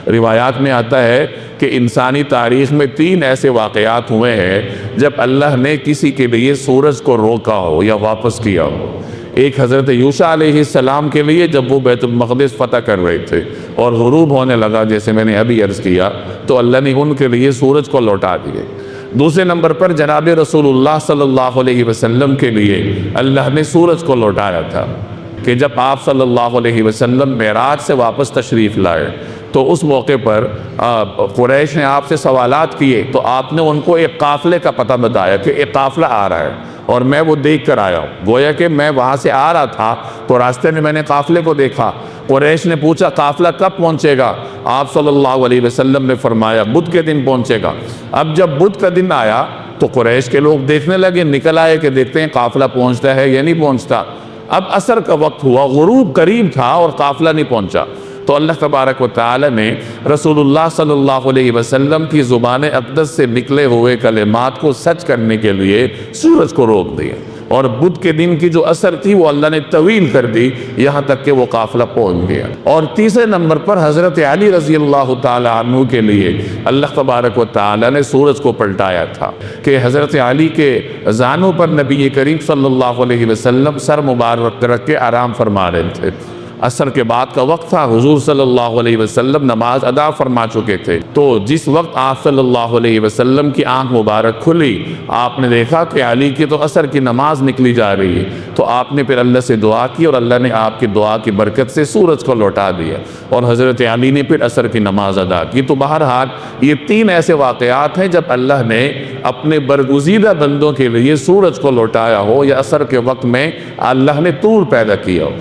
روایات میں آتا ہے کہ انسانی تاریخ میں 3 ایسے واقعات ہوئے ہیں جب اللہ نے کسی کے لیے سورج کو روکا ہو یا واپس کیا ہو۔ ایک حضرت یوشع علیہ السلام کے لیے جب وہ بیت المقدس فتح کر رہے تھے اور غروب ہونے لگا، جیسے میں نے ابھی عرض کیا، تو اللہ نے ان کے لیے سورج کو لوٹا دیے۔ دوسرے نمبر پر جناب رسول اللہ صلی اللہ علیہ وسلم کے لیے اللہ نے سورج کو لوٹایا تھا کہ جب آپ صلی اللہ علیہ وسلم معراج سے واپس تشریف لائے تو اس موقع پر قریش نے آپ سے سوالات کیے، تو آپ نے ان کو ایک قافلے کا پتہ بتایا کہ ایک قافلہ آ رہا ہے اور میں وہ دیکھ کر آیا ہوں۔ گویا کہ میں وہاں سے آ رہا تھا تو راستے میں نے قافلے کو دیکھا۔ قریش نے پوچھا قافلہ کب پہنچے گا؟ آپ صلی اللہ علیہ وسلم نے فرمایا بدھ کے دن پہنچے گا۔ اب جب بدھ کا دن آیا تو قریش کے لوگ دیکھنے لگے، نکل آئے کہ دیکھتے ہیں قافلہ پہنچتا ہے یا نہیں پہنچتا۔ اب عصر کا وقت ہوا، غروب قریب تھا اور قافلہ نہیں پہنچا، تو اللہ تبارک و تعالی نے رسول اللہ صلی اللہ علیہ وسلم کی زبان اقدس سے نکلے ہوئے کلمات کو سچ کرنے کے لیے سورج کو روک دیا، اور بدھ کے دن کی جو عصر تھی وہ اللہ نے طویل کر دی یہاں تک کہ وہ قافلہ پہنچ گیا۔ اور تیسرے نمبر پر حضرت علی رضی اللہ تعالی عنہ کے لیے اللہ تبارک و تعالی نے سورج کو پلٹایا تھا کہ حضرت علی کے زانوں پر نبی کریم صلی اللہ علیہ وسلم سر مبارک رکھ کے آرام فرما رہے تھے۔ عصر کے بعد کا وقت تھا، حضور صلی اللہ علیہ وسلم نماز ادا فرما چکے تھے، تو جس وقت آپ صلی اللہ علیہ وسلم کی آنکھ مبارک کھلی، آپ نے دیکھا کہ علی کی تو عصر کی نماز نکلی جا رہی ہے، تو آپ نے پھر اللہ سے دعا کی اور اللہ نے آپ کی دعا کی برکت سے سورج کو لوٹا دیا اور حضرت علی نے پھر عصر کی نماز ادا کی۔ تو بہرحال یہ 3 ایسے واقعات ہیں جب اللہ نے اپنے برگزیدہ بندوں کے لیے سورج کو لوٹایا ہو یا عصر کے وقت میں اللہ نے طور پیدا کیا ہو۔